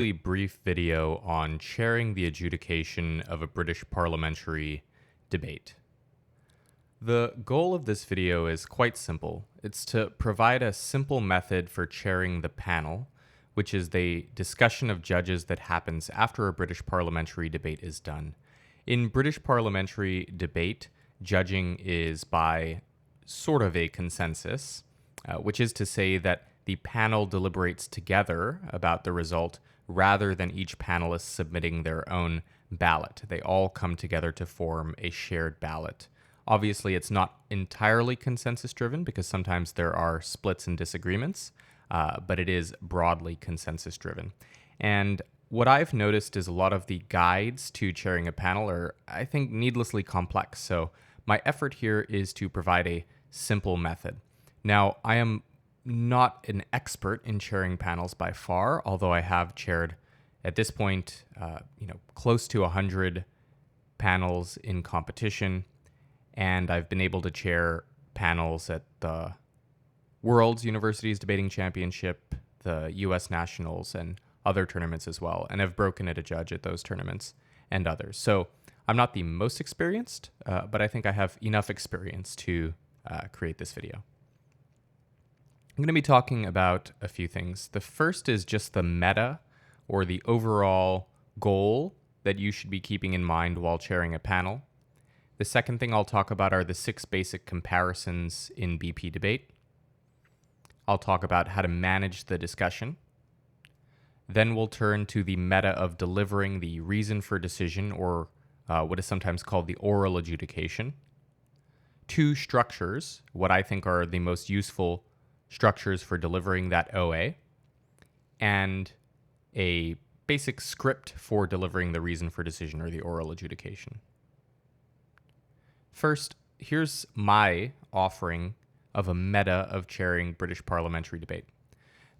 Really brief video on chairing the adjudication of a British parliamentary debate. The goal of this video is quite simple. It's to provide a simple method for chairing the panel, which is the discussion of judges that happens after a British parliamentary debate is done. In British parliamentary debate, judging is by sort of a consensus, which is to say that the panel deliberates together about the result rather than each panelist submitting their own ballot. They all come together to form a shared ballot. Obviously, it's not entirely consensus driven because sometimes there are splits and disagreements, but it is broadly consensus driven. And what I've noticed is a lot of the guides to chairing a panel are, I think, needlessly complex. So my effort here is to provide a simple method. Now, I am not an expert in chairing panels by far, although I have chaired at this point, close to 100 panels in competition, and I've been able to chair panels at the World's Universities Debating Championship, the U.S. Nationals, and other tournaments as well, and have broken it a judge at those tournaments and others. So I'm not the most experienced, but I think I have enough experience to create this video. I'm going to be talking about a few things. The first is just the meta, or the overall goal that you should be keeping in mind while chairing a panel. The second thing I'll talk about are the 6 basic comparisons in BP debate. I'll talk about how to manage the discussion. Then we'll turn to the meta of delivering the reason for decision, or what is sometimes called the oral adjudication. 2 structures, what I think are the most useful structures for delivering that OA, and a basic script for delivering the reason for decision or the oral adjudication. First, here's my offering of a meta of chairing British parliamentary debate.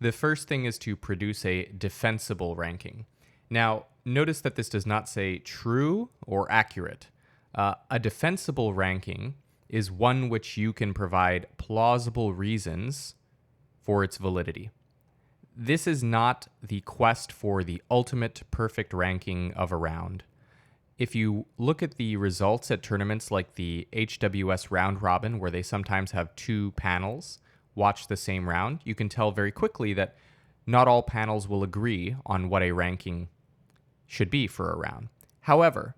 The first thing is to produce a defensible ranking. Now, notice that this does not say true or accurate. A defensible ranking is one which you can provide plausible reasons for its validity. This is not the quest for the ultimate perfect ranking of a round. If you look at the results at tournaments like the HWS round robin, where they sometimes have 2 panels watch the same round, you can tell very quickly that not all panels will agree on what a ranking should be for a round. However,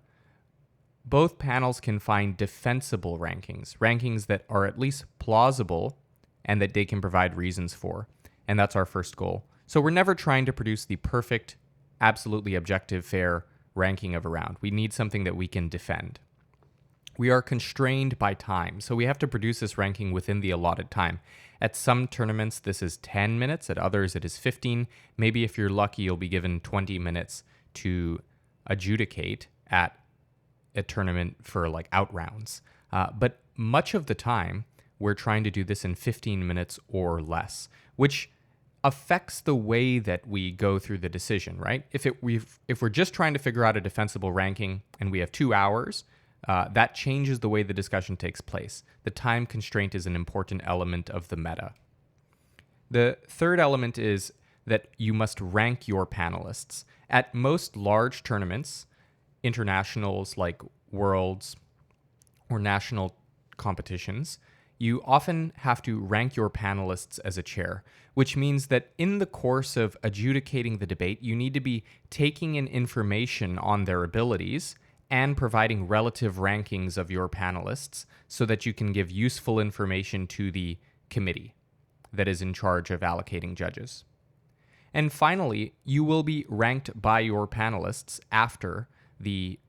both panels can find defensible rankings that are at least plausible and that they can provide reasons for. And that's our first goal. So we're never trying to produce the perfect, absolutely objective, fair ranking of a round. We need something that we can defend. We are constrained by time, so we have to produce this ranking within the allotted time. At some tournaments, this is 10 minutes. At others, it is 15. Maybe if you're lucky, you'll be given 20 minutes to adjudicate at a tournament for like out rounds. But much of the time, we're trying to do this in 15 minutes or less, which affects the way that we go through the decision, right? If we're just trying to figure out a defensible ranking and we have 2 hours, that changes the way the discussion takes place. The time constraint is an important element of the meta. The third element is that you must rank your panelists. At most large tournaments, internationals like Worlds or national competitions, you often have to rank your panelists as a chair, which means that in the course of adjudicating the debate, you need to be taking in information on their abilities and providing relative rankings of your panelists so that you can give useful information to the committee that is in charge of allocating judges. And finally, you will be ranked by your panelists after the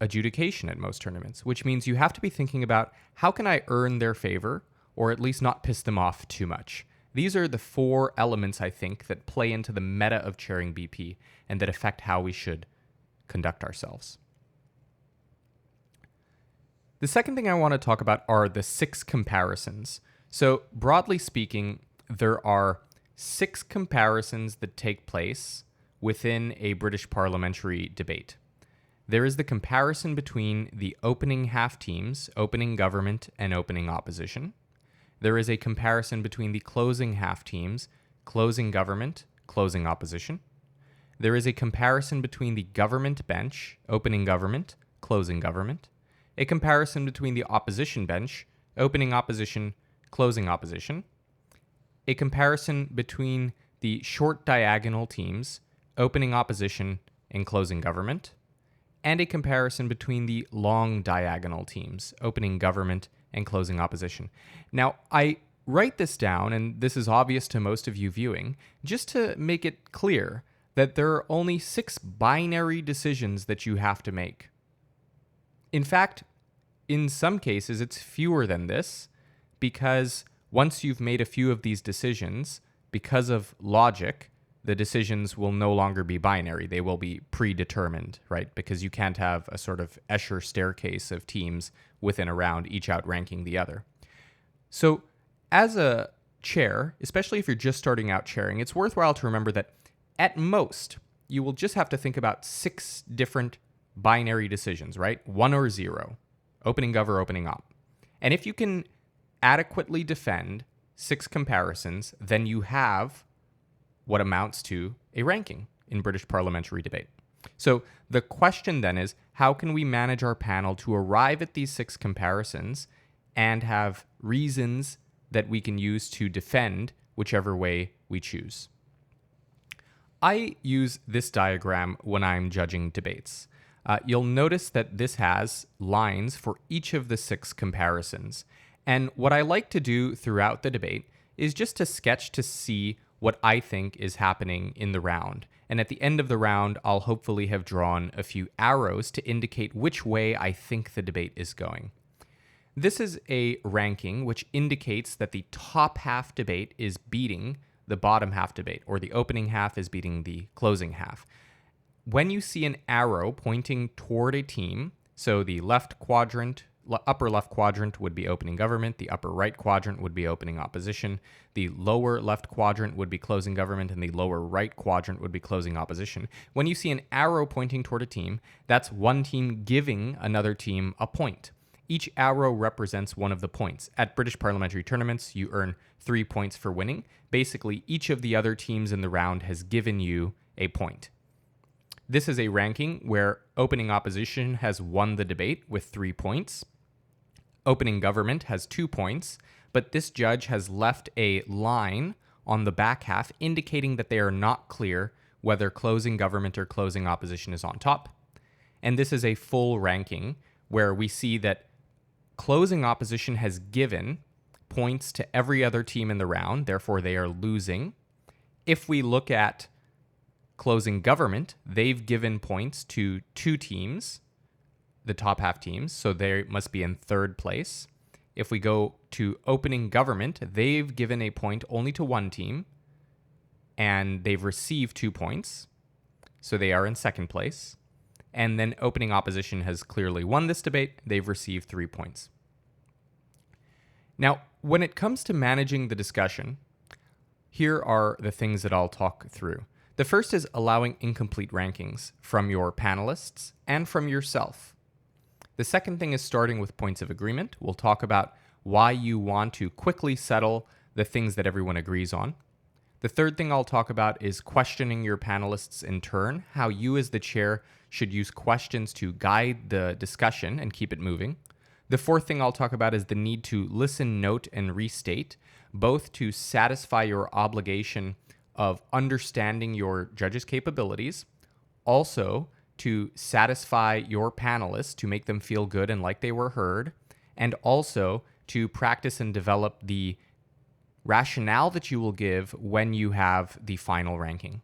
adjudication at most tournaments, which means you have to be thinking about how can I earn their favor or at least not piss them off too much. These are the 4 elements, I think, that play into the meta of chairing BP and that affect how we should conduct ourselves. The second thing I want to talk about are the 6 comparisons. So broadly speaking, there are 6 comparisons that take place within a British parliamentary debate. There is the comparison between the opening half teams, opening government, and opening opposition. There is a comparison between the closing half teams, closing government, closing opposition. there is a comparison between the government bench, opening government, closing government, a comparison between the opposition bench, opening opposition, closing opposition, a comparison between the short diagonal teams, opening opposition and closing government, and a comparison between the long diagonal teams, opening government and closing opposition. Now, I write this down, and this is obvious to most of you viewing, just to make it clear that there are only 6 binary decisions that you have to make. In fact, in some cases, it's fewer than this, because once you've made a few of these decisions, because of logic, the decisions will no longer be binary. They will be predetermined, right? Because you can't have a sort of Escher staircase of teams within a round, each outranking the other. So as a chair, especially if you're just starting out chairing, it's worthwhile to remember that at most, you will just have to think about 6 different binary decisions, right? 1 or 0, opening gov or opening op. And if you can adequately defend 6 comparisons, then you have what amounts to a ranking in British parliamentary debate. So the question then is, how can we manage our panel to arrive at these 6 comparisons and have reasons that we can use to defend whichever way we choose? I use this diagram when I'm judging debates. You'll notice that this has lines for each of the 6 comparisons. And what I like to do throughout the debate is just to sketch to see what I think is happening in the round. And at the end of the round, I'll hopefully have drawn a few arrows to indicate which way I think the debate is going. This is a ranking which indicates that the top half debate is beating the bottom half debate, or the opening half is beating the closing half. When you see an arrow pointing toward a team, so the upper left quadrant would be opening government, the upper right quadrant would be opening opposition, the lower left quadrant would be closing government, and the lower right quadrant would be closing opposition. When you see an arrow pointing toward a team, that's one team giving another team a point. Each arrow represents one of the points. At British parliamentary tournaments, you earn 3 points for winning. Basically, each of the other teams in the round has given you a point. This is a ranking where opening opposition has won the debate with 3 points. Opening government has 2 points, but this judge has left a line on the back half indicating that they are not clear whether closing government or closing opposition is on top. And this is a full ranking where we see that closing opposition has given points to every other team in the round, therefore they are losing. If we look at closing government, they've given points to 2 teams, the top half teams, so they must be in 3rd place. If we go to opening government, they've given a point only to 1 team, and they've received 2 points, so they are in 2nd place. And then opening opposition has clearly won this debate. They've received 3 points. Now, when it comes to managing the discussion, here are the things that I'll talk through. The first is allowing incomplete rankings from your panelists and from yourself. The second thing is starting with points of agreement. We'll talk about why you want to quickly settle the things that everyone agrees on. The third thing I'll talk about is questioning your panelists in turn, how you as the chair should use questions to guide the discussion and keep it moving. The fourth thing I'll talk about is the need to listen, note, and restate, both to satisfy your obligation of understanding your judge's capabilities, also to satisfy your panelists to make them feel good and like they were heard, and also to practice and develop the rationale that you will give when you have the final ranking.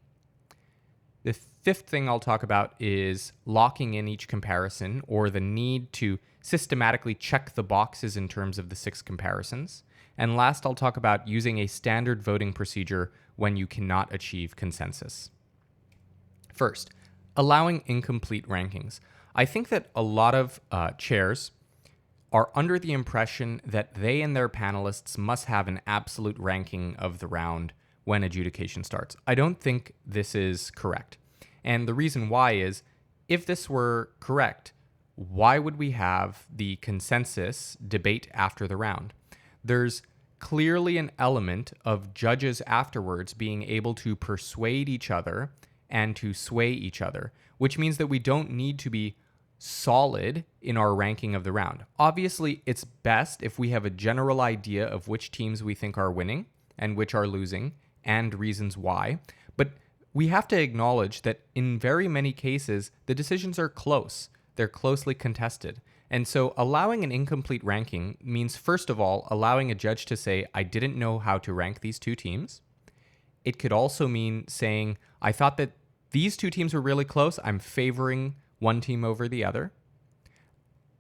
The fifth thing I'll talk about is locking in each comparison, or the need to systematically check the boxes in terms of the 6 comparisons. And last, I'll talk about using a standard voting procedure when you cannot achieve consensus. First, allowing incomplete rankings. I think that a lot of chairs are under the impression that they and their panelists must have an absolute ranking of the round when adjudication starts. I don't think this is correct. And the reason why is, if this were correct, why would we have the consensus debate after the round? There's clearly an element of judges afterwards being able to persuade each other and to sway each other, which means that we don't need to be solid in our ranking of the round. Obviously, it's best if we have a general idea of which teams we think are winning and which are losing and reasons why. But we have to acknowledge that in very many cases, the decisions are close. They're closely contested. And so allowing an incomplete ranking means, first of all, allowing a judge to say, I didn't know how to rank these two teams. It could also mean saying, I thought that these two teams were really close. I'm favoring one team over the other.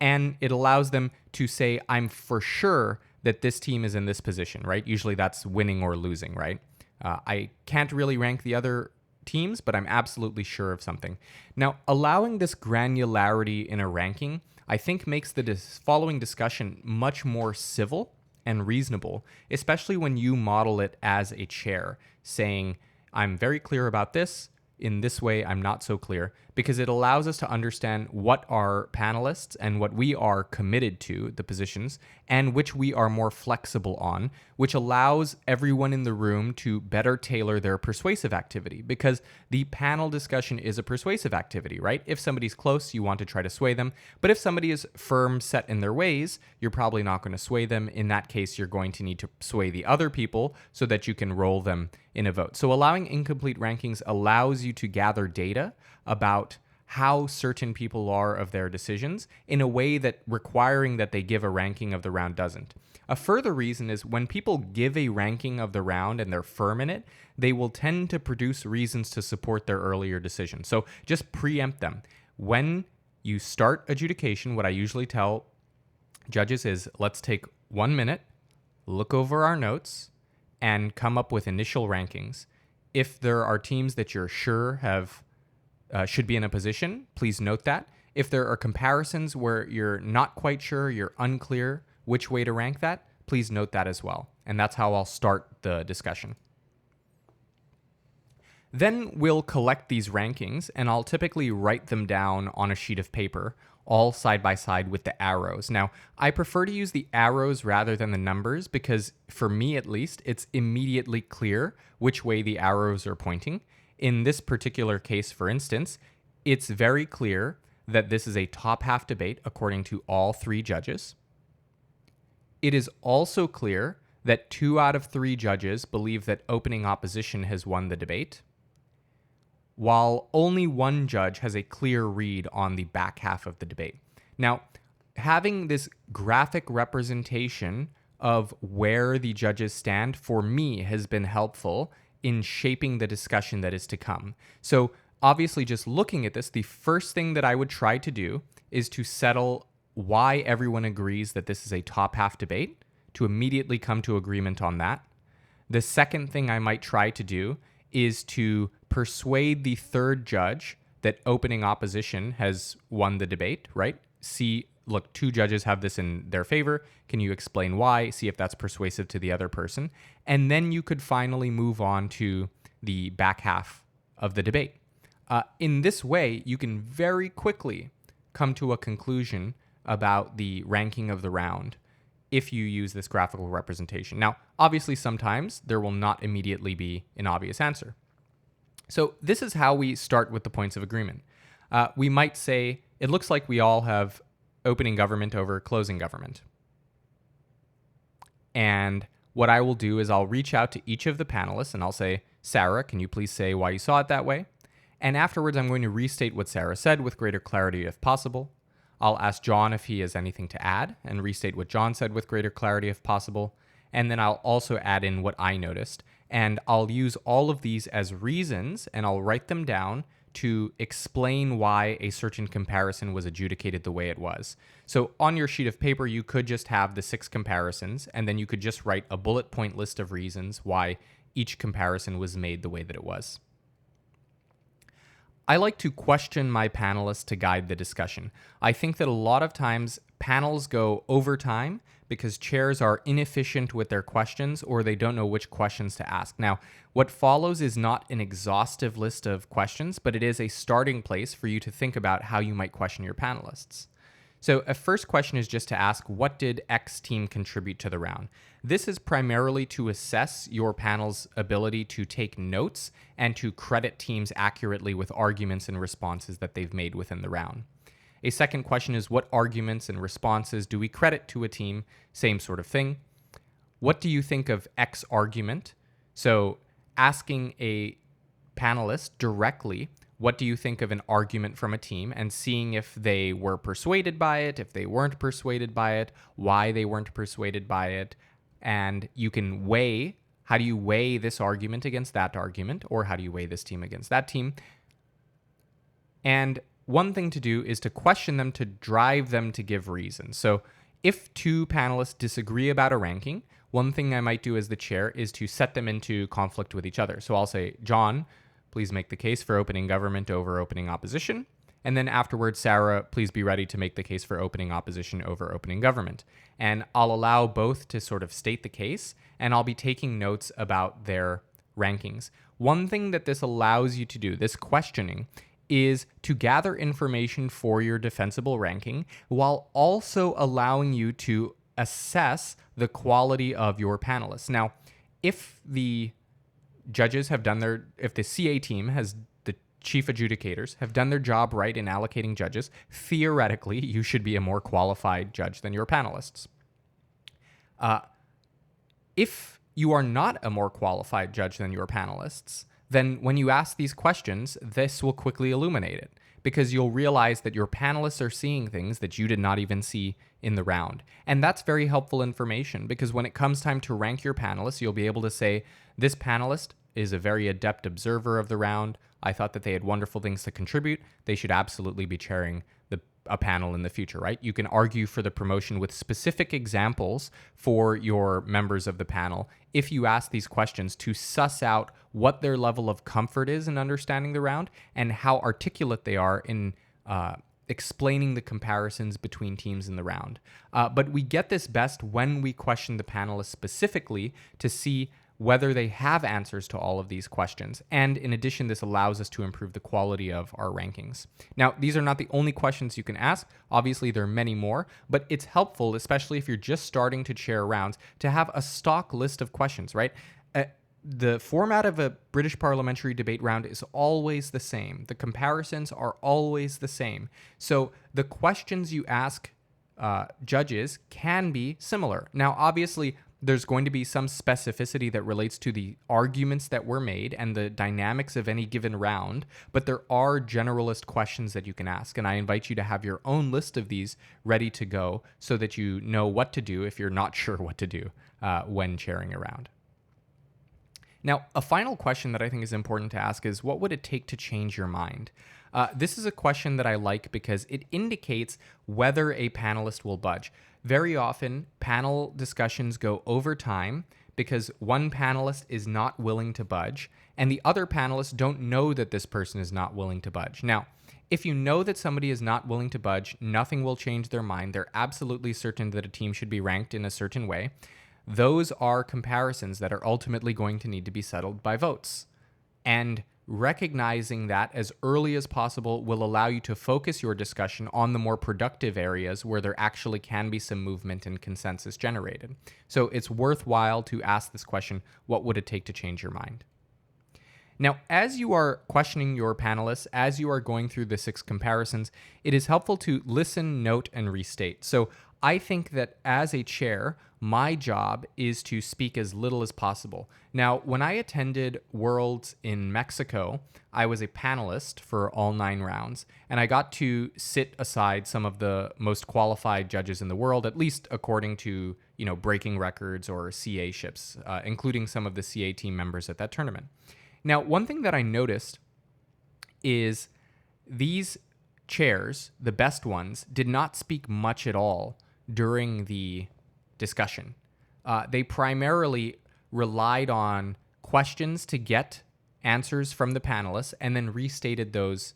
And it allows them to say, I'm for sure that this team is in this position, right? Usually that's winning or losing, right? I can't really rank the other teams, but I'm absolutely sure of something. Now, allowing this granularity in a ranking, I think makes the following discussion much more civil and reasonable, especially when you model it as a chair, saying, I'm very clear about this. In this way, I'm not so clear, because it allows us to understand what are panelists and what we are committed to, the positions, and which we are more flexible on, which allows everyone in the room to better tailor their persuasive activity, because the panel discussion is a persuasive activity, right? If somebody's close, you want to try to sway them, but if somebody is firm, set in their ways, you're probably not going to sway them. In that case, you're going to need to sway the other people so that you can roll them in a vote. So allowing incomplete rankings allows you to gather data about how certain people are of their decisions in a way that requiring that they give a ranking of the round doesn't. A further reason is when people give a ranking of the round and they're firm in it, they will tend to produce reasons to support their earlier decision. So just preempt them. When you start adjudication, what I usually tell judges is, let's take 1 minute, look over our notes, and come up with initial rankings. If there are teams that you're sure should be in a position, please note that. If there are comparisons where you're not quite sure, you're unclear which way to rank that, please note that as well. And that's how I'll start the discussion. Then we'll collect these rankings, and I'll typically write them down on a sheet of paper, all side by side with the arrows. Now, I prefer to use the arrows rather than the numbers because, for me at least, it's immediately clear which way the arrows are pointing. In this particular case, for instance, it's very clear that this is a top half debate according to all three judges. It is also clear that 2 out of 3 judges believe that opening opposition has won the debate, while only 1 judge has a clear read on the back half of the debate. Now, having this graphic representation of where the judges stand, for me, has been helpful in shaping the discussion that is to come. So obviously, just looking at this, the first thing that I would try to do is to settle why everyone agrees that this is a top half debate, to immediately come to agreement on that. The second thing I might try to do is to persuade the third judge that opening opposition has won the debate, right? See, look, 2 judges have this in their favor. Can you explain why? See if that's persuasive to the other person. And then you could finally move on to the back half of the debate. In this way, you can very quickly come to a conclusion about the ranking of the round if you use this graphical representation. Now, obviously, sometimes there will not immediately be an obvious answer. So this is how we start with the points of agreement. We might say, it looks like we all have opening government over closing government. And what I will do is I'll reach out to each of the panelists and I'll say, Sarah, can you please say why you saw it that way? And afterwards, I'm going to restate what Sarah said with greater clarity if possible. I'll ask John if he has anything to add and restate what John said with greater clarity if possible. And then I'll also add in what I noticed. And I'll use all of these as reasons and I'll write them down to explain why a certain comparison was adjudicated the way it was. So on your sheet of paper, you could just have the 6 comparisons, and then you could just write a bullet point list of reasons why each comparison was made the way that it was. I like to question my panelists to guide the discussion. I think that a lot of times panels go over time because chairs are inefficient with their questions or they don't know which questions to ask. Now, what follows is not an exhaustive list of questions, but it is a starting place for you to think about how you might question your panelists. So a first question is just to ask, what did X team contribute to the round? This is primarily to assess your panel's ability to take notes and to credit teams accurately with arguments and responses that they've made within the round. A second question is, what arguments and responses do we credit to a team? Same sort of thing. What do you think of X argument? So asking a panelist directly, what do you think of an argument from a team, and seeing if they were persuaded by it, if they weren't persuaded by it, why they weren't persuaded by it. And you can weigh, how do you weigh this argument against that argument, or how do you weigh this team against that team? And one thing to do is to question them, to drive them to give reasons. So if two panelists disagree about a ranking, one thing I might do as the chair is to set them into conflict with each other. So I'll say, John, please make the case for opening government over opening opposition. And then afterwards, Sarah, please be ready to make the case for opening opposition over opening government. And I'll allow both to sort of state the case, and I'll be taking notes about their rankings. One thing that this allows you to do, this questioning, is to gather information for your defensible ranking while also allowing you to assess the quality of your panelists. Now, if the judges have done if the CA team the chief adjudicators have done their job right in allocating judges, theoretically, you should be a more qualified judge than your panelists. If you are not a more qualified judge than your panelists, then when you ask these questions, this will quickly illuminate it, because you'll realize that your panelists are seeing things that you did not even see in the round. And that's very helpful information, because when it comes time to rank your panelists, you'll be able to say, this panelist is a very adept observer of the round. I thought that they had wonderful things to contribute. They should absolutely be chairing a panel in the future, right? You can argue for the promotion with specific examples for your members of the panel if you ask these questions to suss out what their level of comfort is in understanding the round and how articulate they are in explaining the comparisons between teams in the round. But we get this best when we question the panelists specifically to see whether they have answers to all of these questions. And in addition, this allows us to improve the quality of our rankings. Now, these are not the only questions you can ask. Obviously, there are many more, but it's helpful, especially if you're just starting to chair rounds, to have a stock list of questions, right? The format of a British parliamentary debate round is always the same. The comparisons are always the same. So the questions you ask judges can be similar. Now, obviously, there's going to be some specificity that relates to the arguments that were made and the dynamics of any given round, but there are generalist questions that you can ask, and I invite you to have your own list of these ready to go so that you know what to do if you're not sure what to do when chairing a round. Now, a final question that I think is important to ask is, what would it take to change your mind? This is a question that I like because it indicates whether a panelist will budge. Very often, panel discussions go over time because one panelist is not willing to budge, and the other panelists don't know that this person is not willing to budge. Now, if you know that somebody is not willing to budge, nothing will change their mind. They're absolutely certain that a team should be ranked in a certain way. Those are comparisons that are ultimately going to need to be settled by votes. And recognizing that as early as possible will allow you to focus your discussion on the more productive areas where there actually can be some movement and consensus generated. So it's worthwhile to ask this question, what would it take to change your mind? Now, as you are questioning your panelists, as you are going through the 6 comparisons, it is helpful to listen, note, and restate. So I think that as a chair, my job is to speak as little as possible. Now, when I attended Worlds in Mexico, I was a panelist for all 9 rounds, and I got to sit aside some of the most qualified judges in the world, at least according to, breaking records or CA ships, including some of the CA team members at that tournament. Now, one thing that I noticed is these chairs, the best ones, did not speak much at all during the discussion. They primarily relied on questions to get answers from the panelists and then restated those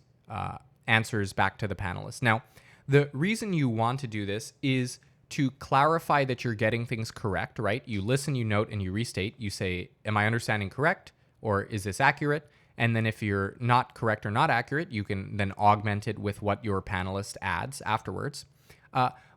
answers back to the panelists. Now, the reason you want to do this is to clarify that you're getting things correct, right? You listen, you note, and you restate. You say, am I understanding correct? Or is this accurate? And then if you're not correct or not accurate, you can then augment it with what your panelist adds afterwards.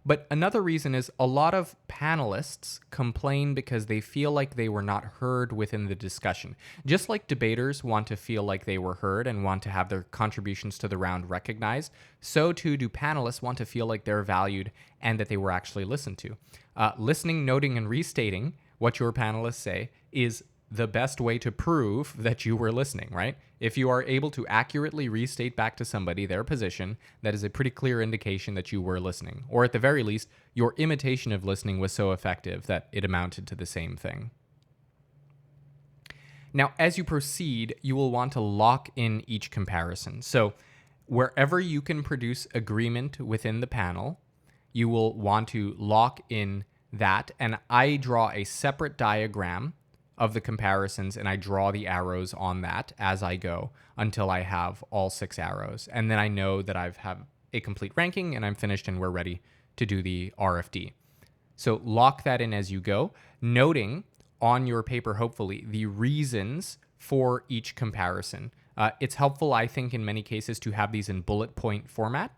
But another reason is a lot of panelists complain because they feel like they were not heard within the discussion. Just like debaters want to feel like they were heard and want to have their contributions to the round recognized, so too do panelists want to feel like they're valued and that they were actually listened to. Listening, noting, and restating what your panelists say is the best way to prove that you were listening, right? If you are able to accurately restate back to somebody their position, that is a pretty clear indication that you were listening. Or at the very least, your imitation of listening was so effective that it amounted to the same thing. Now, as you proceed, you will want to lock in each comparison. So wherever you can produce agreement within the panel, you will want to lock in that. And I draw a separate diagram of the comparisons, and I draw the arrows on that as I go until I have all 6 arrows. And then I know that I've have a complete ranking and I'm finished and we're ready to do the RFD. So lock that in as you go, noting on your paper, hopefully, the reasons for each comparison. It's helpful, I think, in many cases to have these in bullet point format.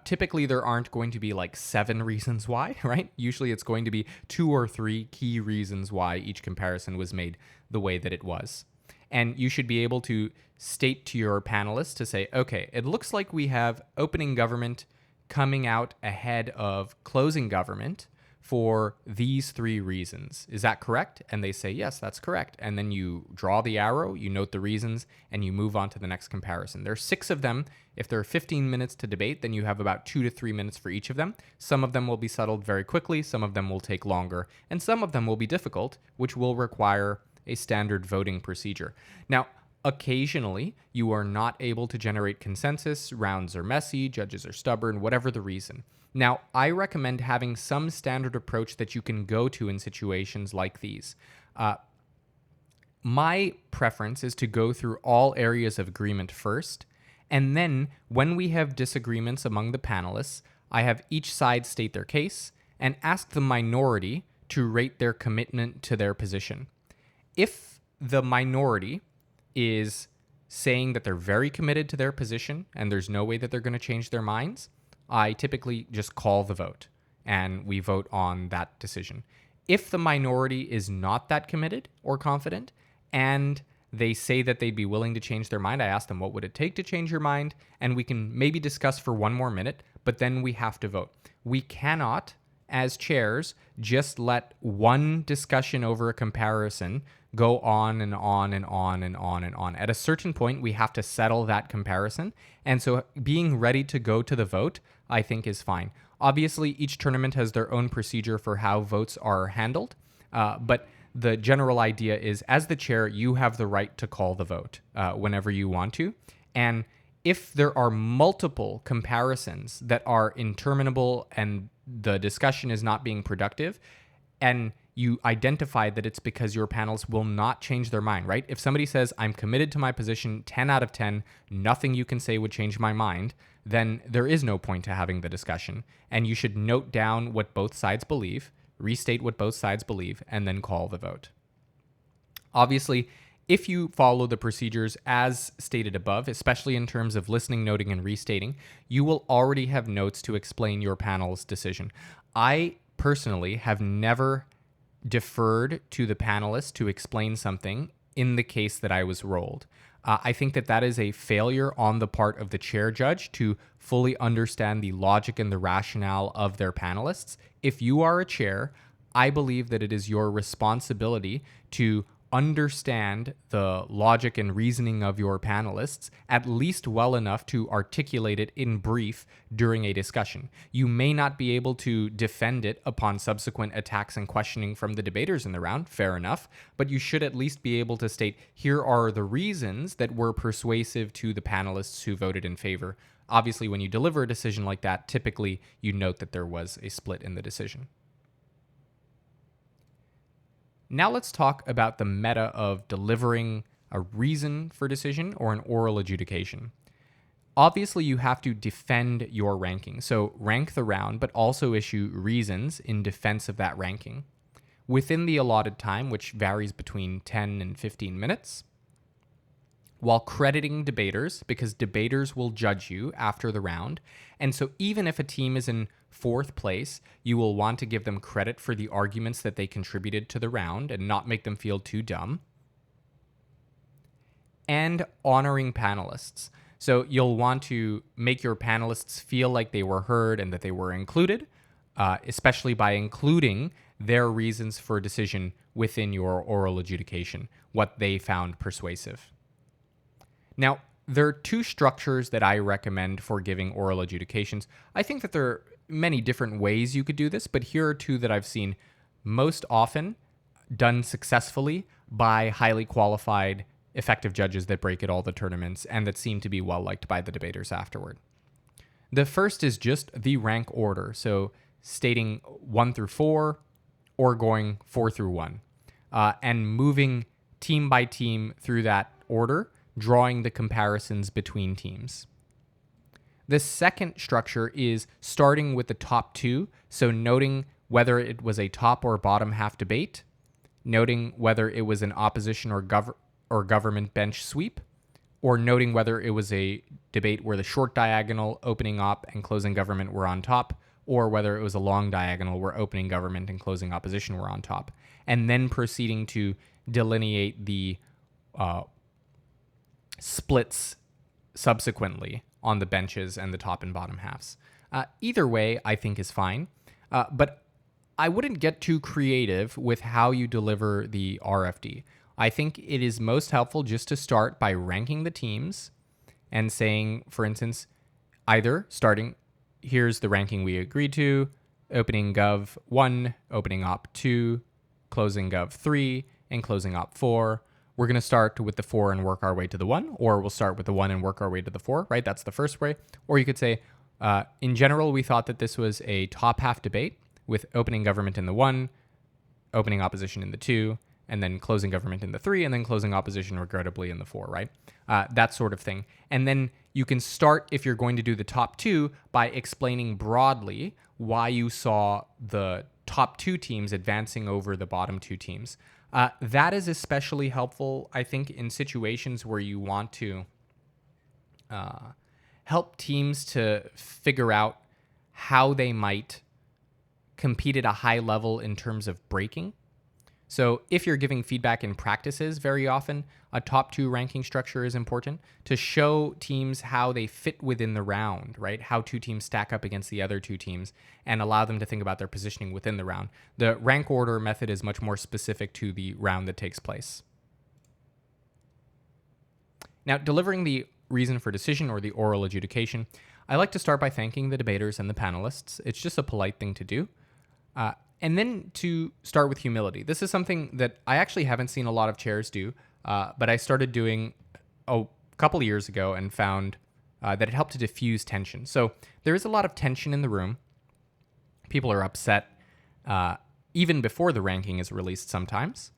Typically, there aren't going to be like 7 reasons why, right? Usually it's going to be 2 or 3 key reasons why each comparison was made the way that it was. And you should be able to state to your panelists to say, okay, it looks like we have opening government coming out ahead of closing government for these 3 reasons. Is that correct? And they say, yes, that's correct. And then you draw the arrow, you note the reasons, and you move on to the next comparison. There are 6 of them. If there are 15 minutes to debate, then you have about 2 to 3 minutes for each of them. Some of them will be settled very quickly, some of them will take longer, and some of them will be difficult, which will require a standard voting procedure. Now, occasionally, you are not able to generate consensus, rounds are messy, judges are stubborn, whatever the reason. Now, I recommend having some standard approach that you can go to in situations like these. My preference is to go through all areas of agreement first, and then when we have disagreements among the panelists, I have each side state their case and ask the minority to rate their commitment to their position. If the minority is saying that they're very committed to their position and there's no way that they're going to change their minds, I typically just call the vote and we vote on that decision. If the minority is not that committed or confident and they say that they'd be willing to change their mind, I ask them, what would it take to change your mind? And we can maybe discuss for 1 more minute, but then we have to vote. We cannot, as chairs, just let one discussion over a comparison go on and on and on and on and on. At a certain point, we have to settle that comparison. And so being ready to go to the vote, I think, is fine. Obviously, each tournament has their own procedure for how votes are handled. But the general idea is, as the chair, you have the right to call the vote whenever you want to. And if there are multiple comparisons that are interminable and the discussion is not being productive, and you identify that it's because your panels will not change their mind, right? If somebody says, I'm committed to my position, 10 out of 10, nothing you can say would change my mind, then there is no point to having the discussion. And you should note down what both sides believe, restate what both sides believe, and then call the vote. Obviously, if you follow the procedures as stated above, especially in terms of listening, noting, and restating, you will already have notes to explain your panel's decision. I personally have never deferred to the panelists to explain something in the case that I was rolled. I think that that is a failure on the part of the chair judge to fully understand the logic and the rationale of their panelists. If you are a chair, I believe that it is your responsibility to understand the logic and reasoning of your panelists, at least well enough to articulate it in brief during a discussion. You may not be able to defend it upon subsequent attacks and questioning from the debaters in the round, fair enough, but you should at least be able to state, here are the reasons that were persuasive to the panelists who voted in favor. Obviously, when you deliver a decision like that, typically you note that there was a split in the decision. Now let's talk about the meta of delivering a reason for decision or an oral adjudication. Obviously, you have to defend your ranking, so rank the round, but also issue reasons in defense of that ranking. Within the allotted time, which varies between 10 and 15 minutes, while crediting debaters, because debaters will judge you after the round. And so even if a team is in fourth place, you will want to give them credit for the arguments that they contributed to the round and not make them feel too dumb. And honoring panelists. So you'll want to make your panelists feel like they were heard and that they were included, especially by including their reasons for decision within your oral adjudication, what they found persuasive. Now, there are two structures that I recommend for giving oral adjudications. I think that there are many different ways you could do this, but here are two that I've seen most often done successfully by highly qualified, effective judges that break at all the tournaments and that seem to be well liked by the debaters afterward. The first is just the rank order, so stating 1 through 4 or going 4 through 1, and moving team by team through that order, drawing the comparisons between teams. The second structure is starting with the top two, so noting whether it was a top or bottom half debate, noting whether it was an opposition or government bench sweep, or noting whether it was a debate where the short diagonal, opening op, and closing government were on top, or whether it was a long diagonal where opening government and closing opposition were on top, and then proceeding to delineate the splits subsequently on the benches and the top and bottom halves. Either way, I think, is fine, but I wouldn't get too creative with how you deliver the RFD. I think it is most helpful just to start by ranking the teams and saying, for instance, either starting, here's the ranking we agreed to, opening gov 1, opening op 2, closing gov 3, and closing op 4. We're going to start with the 4 and work our way to the 1, or we'll start with the 1 and work our way to the 4, right? That's the first way. Or you could say, in general, we thought that this was a top half debate with opening government in the 1, opening opposition in the 2, and then closing government in the 3, and then closing opposition regrettably in the 4, right? That sort of thing. And then you can start, if you're going to do the top 2, by explaining broadly why you saw the top 2 teams advancing over the bottom 2 teams. That is especially helpful, I think, in situations where you want to help teams to figure out how they might compete at a high level in terms of breaking. So if you're giving feedback in practices, very often a top 2 ranking structure is important to show teams how they fit within the round, right? How 2 teams stack up against the other 2 teams and allow them to think about their positioning within the round. The rank order method is much more specific to the round that takes place. Now, delivering the reason for decision or the oral adjudication, I like to start by thanking the debaters and the panelists. It's just a polite thing to do. And then to start with humility. This is something that I actually haven't seen a lot of chairs do, but I started doing a couple of years ago and found that it helped to diffuse tension. So there is a lot of tension in the room. People are upset even before the ranking is released sometimes.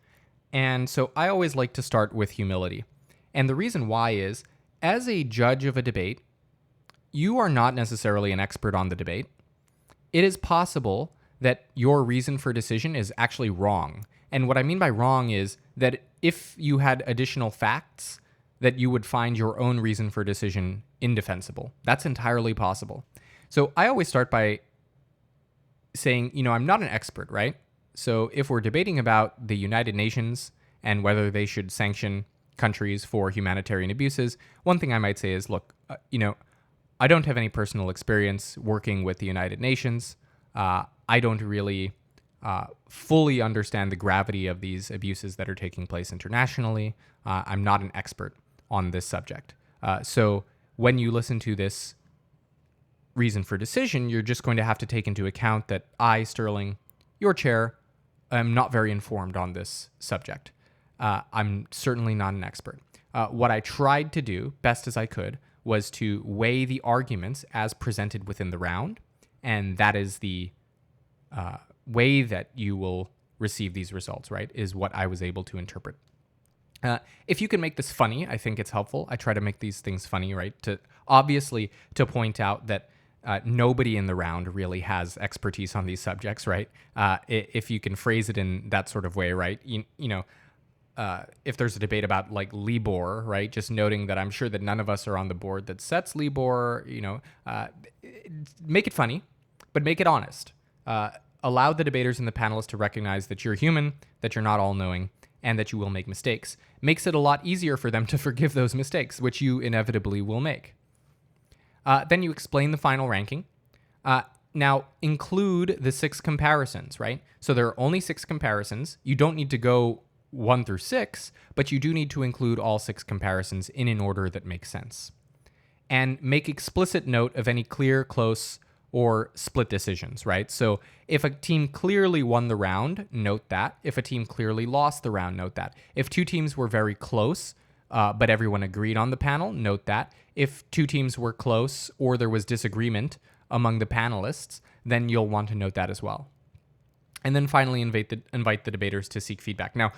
And so I always like to start with humility. And the reason why is, as a judge of a debate, you are not necessarily an expert on the debate. It is possible that your reason for decision is actually wrong. And what I mean by wrong is that if you had additional facts, that you would find your own reason for decision indefensible. That's entirely possible. So I always start by saying, I'm not an expert, right? So if we're debating about the United Nations and whether they should sanction countries for humanitarian abuses, one thing I might say is, look, I don't have any personal experience working with the United Nations. I don't really fully understand the gravity of these abuses that are taking place internationally. I'm not an expert on this subject. So when you listen to this reason for decision, you're just going to have to take into account that I, Sterling, your chair, am not very informed on this subject. I'm certainly not an expert. What I tried to do, best as I could, was to weigh the arguments as presented within the round, and that is the way that you will receive these results, right, is what I was able to interpret. If you can make this funny, I think it's helpful. I try to make these things funny, right, to point out that nobody in the round really has expertise on these subjects, right? If you can phrase it in that sort of way, right, if there's a debate about like Libor, right? Just noting that I'm sure that none of us are on the board that sets Libor, make it funny, but make it honest. Allow the debaters and the panelists to recognize that you're human, that you're not all knowing, and that you will make mistakes. Makes it a lot easier for them to forgive those mistakes, which you inevitably will make. Then you explain the final ranking. Now, include the 6 comparisons, right? So there are only 6 comparisons. You don't need to go 1 through 6, but you do need to include all 6 comparisons in an order that makes sense. And make explicit note of any clear, close, or split decisions, right? So if a team clearly won the round, note that. If a team clearly lost the round, note that. If 2 teams were very close, but everyone agreed on the panel, note that. If 2 teams were close or there was disagreement among the panelists, then you'll want to note that as well. And then finally, invite the debaters to seek feedback. Now,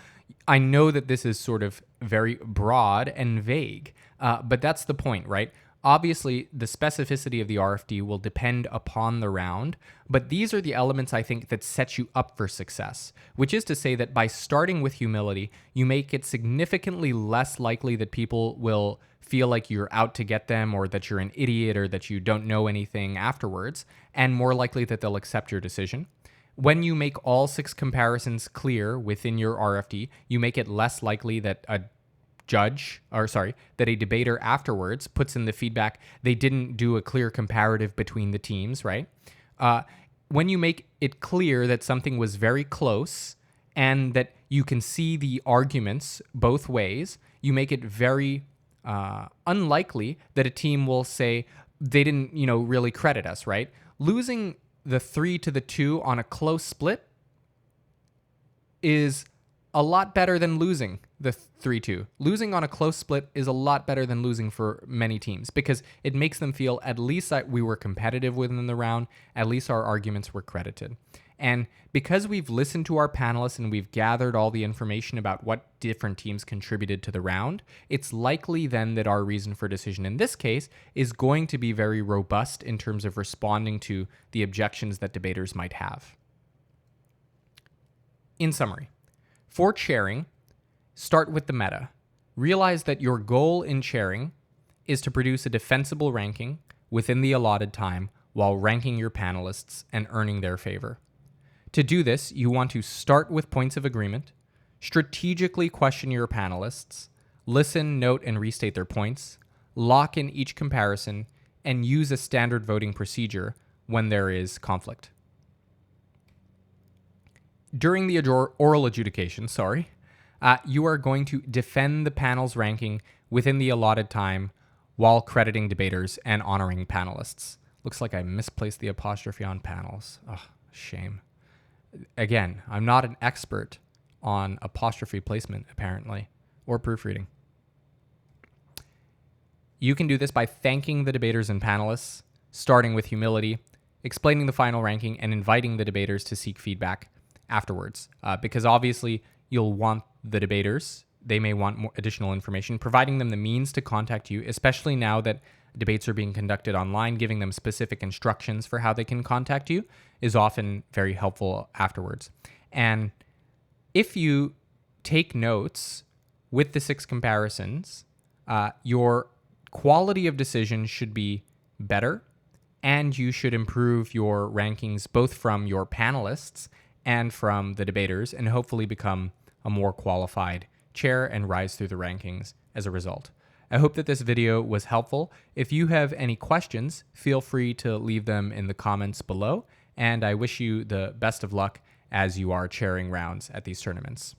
I know that this is sort of very broad and vague, but that's the point, right? Obviously, the specificity of the RFD will depend upon the round, but these are the elements I think that set you up for success, which is to say that by starting with humility, you make it significantly less likely that people will feel like you're out to get them or that you're an idiot or that you don't know anything afterwards, and more likely that they'll accept your decision. When you make all 6 comparisons clear within your RFD, you make it less likely that a debater afterwards puts in the feedback they didn't do a clear comparative between the teams, right? When you make it clear that something was very close and that you can see the arguments both ways, you make it very unlikely that a team will say they didn't, really credit us, right? Losing the 3-2 on a close split is a lot better than losing the 3-2. Losing on a close split is a lot better than losing for many teams because it makes them feel at least that we were competitive within the round, at least our arguments were credited. And because we've listened to our panelists and we've gathered all the information about what different teams contributed to the round, it's likely then that our reason for decision in this case is going to be very robust in terms of responding to the objections that debaters might have. In summary, for chairing, start with the meta. Realize that your goal in chairing is to produce a defensible ranking within the allotted time while ranking your panelists and earning their favor. To do this, you want to start with points of agreement, strategically question your panelists, listen, note, and restate their points, lock in each comparison, and use a standard voting procedure when there is conflict. During the oral adjudication, you are going to defend the panel's ranking within the allotted time while crediting debaters and honoring panelists. Looks like I misplaced the apostrophe on panels. Oh, shame. Again, I'm not an expert on apostrophe placement, apparently, or proofreading. You can do this by thanking the debaters and panelists, starting with humility, explaining the final ranking, and inviting the debaters to seek feedback afterwards. Because obviously, you'll want the debaters, they may want more additional information, providing them the means to contact you, especially now that debates are being conducted online. Giving them specific instructions for how they can contact you is often very helpful afterwards. And if you take notes with the 6 comparisons, your quality of decision should be better, and you should improve your rankings both from your panelists and from the debaters, and hopefully become a more qualified chair and rise through the rankings as a result. I hope that this video was helpful. If you have any questions, feel free to leave them in the comments below, and I wish you the best of luck as you are chairing rounds at these tournaments.